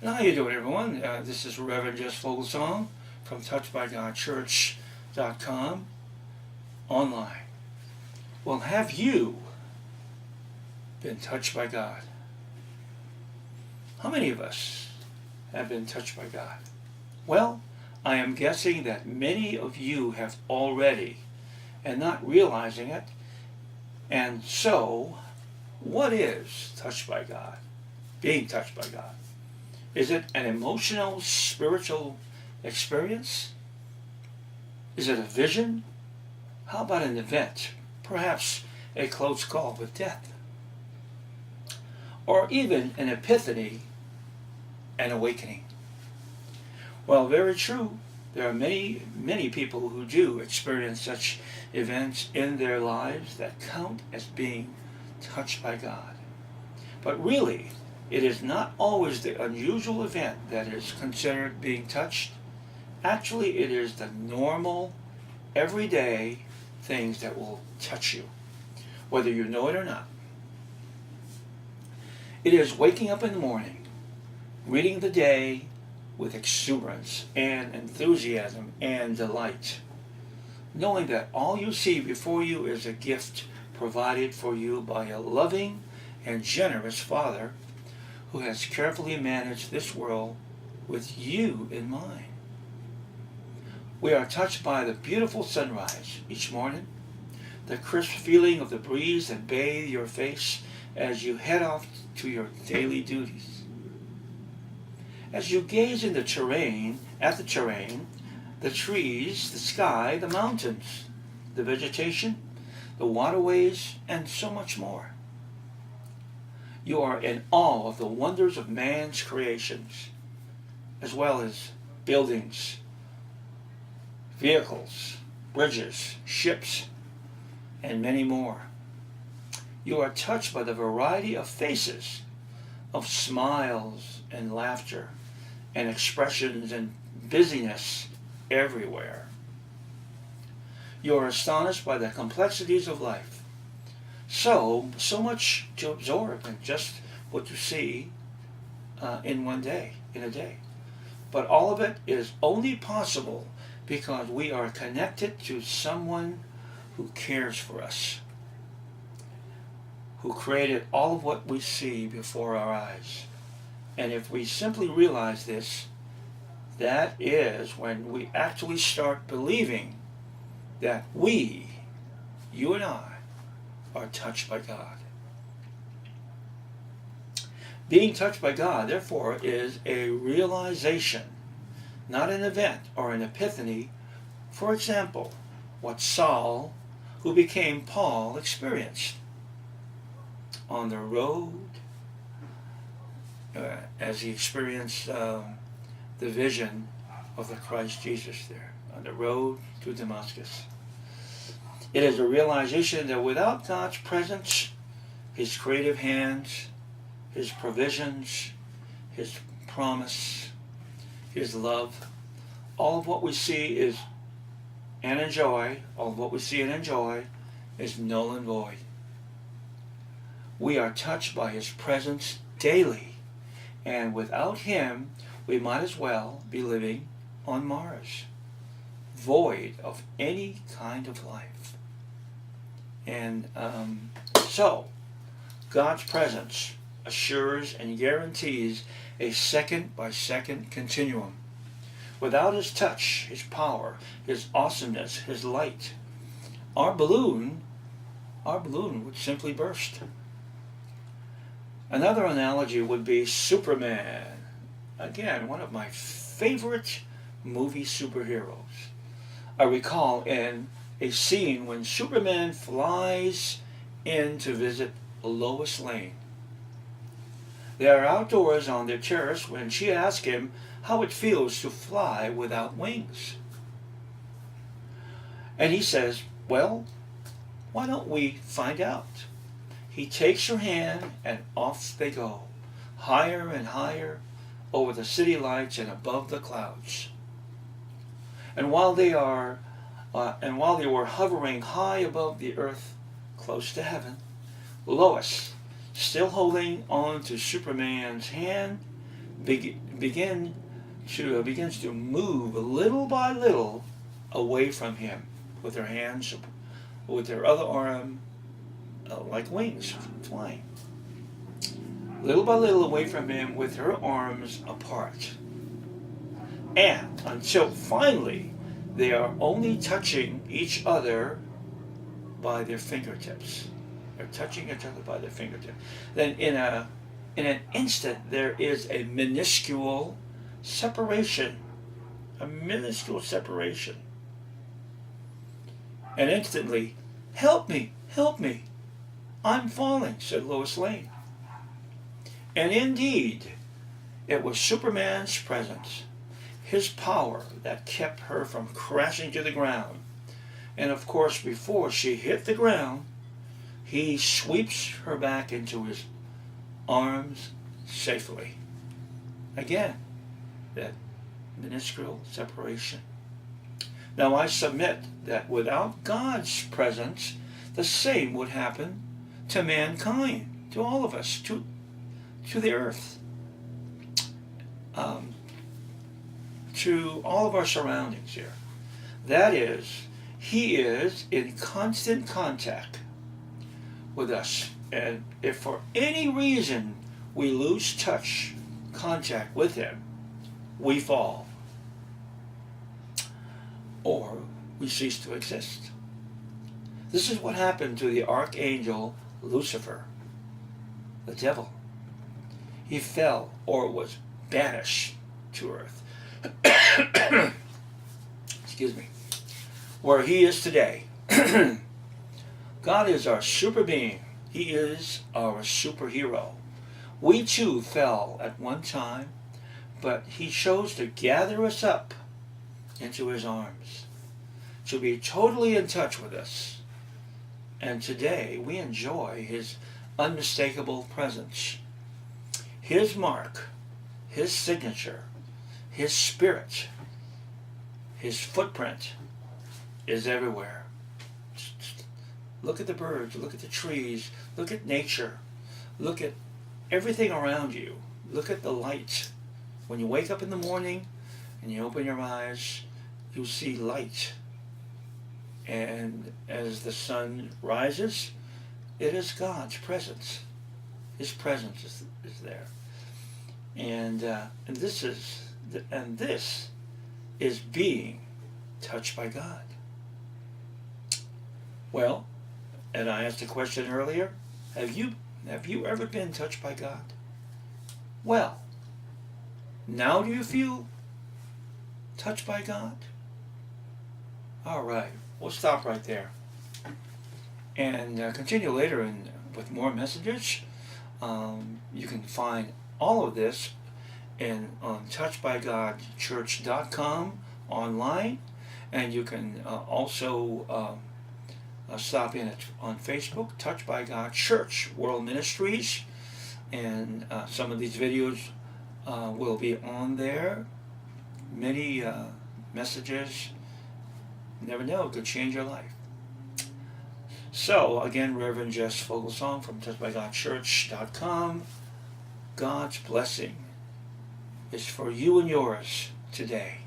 And how you doing, everyone? This is Reverend Jess Foglesong from touchedbygodchurch.com online. Well, have you been touched by God? How many of us have been touched by God? Well, I am guessing that many of you have already and not realizing it. And so, what is touched by God? Being touched by God? Is it an emotional, spiritual experience? Is it a vision? How about an event? Perhaps a close call with death. Or even an epiphany, an awakening. Well, very true. There are many people who do experience such events in their lives that count as being touched by God. But really, it is not always the unusual event that is considered being touched. Actually, it is the normal, everyday things that will touch you, whether you know it or not. It is waking up in the morning, greeting the day with exuberance and enthusiasm and delight, knowing that all you see before you is a gift provided for you by a loving and generous Father who has carefully managed this world with you in mind. We are touched by the beautiful sunrise each morning, the crisp feeling of the breeze that bathes your face as you head off to your daily duties. As you gaze at the terrain, the trees, the sky, the mountains, the vegetation, the waterways, and so much more. You are in awe of the wonders of man's creations, as well as buildings, vehicles, bridges, ships, and many more. You are touched by the variety of faces, of smiles and laughter, and expressions and busyness everywhere. You are astonished by the complexities of life. So much to absorb in just what you see in a day. But all of it is only possible because we are connected to someone who cares for us, who created all of what we see before our eyes. And if we simply realize this, that is when we actually start believing that we, you and I, are touched by God. Being touched by God, therefore, is a realization, not an event or an epiphany. For example, what Saul, who became Paul, experienced on the road as he experienced the vision of the Christ Jesus there on the road to Damascus. It is a realization that without God's presence, His creative hands, His provisions, His promise, His love, all of what we see is and enjoy, all of what we see and enjoy is null and void. We are touched by His presence daily, and without Him, we might as well be living on Mars, void of any kind of life. And so, God's presence assures and guarantees a second-by-second continuum. Without His touch, His power, His awesomeness, His light, our balloon would simply burst. Another analogy would be Superman. Again, one of my favorite movie superheroes. I recall in a scene when Superman flies in to visit Lois Lane. They are outdoors on their terrace when she asks him how it feels to fly without wings. And he says, well, why don't we find out? He takes her hand and off they go, higher and higher over the city lights and above the clouds. And while they were hovering high above the earth, close to heaven, Lois, still holding on to Superman's hand, begins to move little by little away from him with her hands, with her other arm, like wings flying. Little by little away from him with her arms apart. And until finally they are only touching each other by their fingertips. They're touching each other by their fingertips. Then in an instant there is a minuscule separation. A minuscule separation. And instantly, "Help me, help me. I'm falling," said Lois Lane. And indeed, it was Superman's presence, his power, that kept her from crashing to the ground. And of course, before she hit the ground, he sweeps her back into his arms safely. Again, that minuscule separation. Now I submit that without God's presence, the same would happen to mankind, to all of us, to the earth, to all of our surroundings here. That is, he is in constant contact with us. And if for any reason we lose contact with him, we fall. Or we cease to exist. This is what happened to the archangel Lucifer, the devil. He fell or was banished to earth. Excuse me. Where he is today. God is our super being. He is our superhero. We too fell at one time, but he chose to gather us up into his arms, to be totally in touch with us. And today we enjoy his unmistakable presence. His mark, his signature, his spirit, his footprint is everywhere. Look at the birds, look at the trees, look at nature, look at everything around you. Look at the light. When you wake up in the morning and you open your eyes, you see light. And as the sun rises, it is God's presence. His presence is there. And this is being touched by God. Well, and I asked a question earlier, have you ever been touched by God? Well, now do you feel touched by God? All right, we'll stop right there and continue later with more messages. You can find all of this on touchedbygodchurch.com online, and you can also stop in on Facebook, Touched by God Church World Ministries, and some of these videos will be on there. Many messages, you never know, could change your life. So, again, Reverend Jess Foglesong from touchedbygodchurch.com. God's blessing is for you and yours today.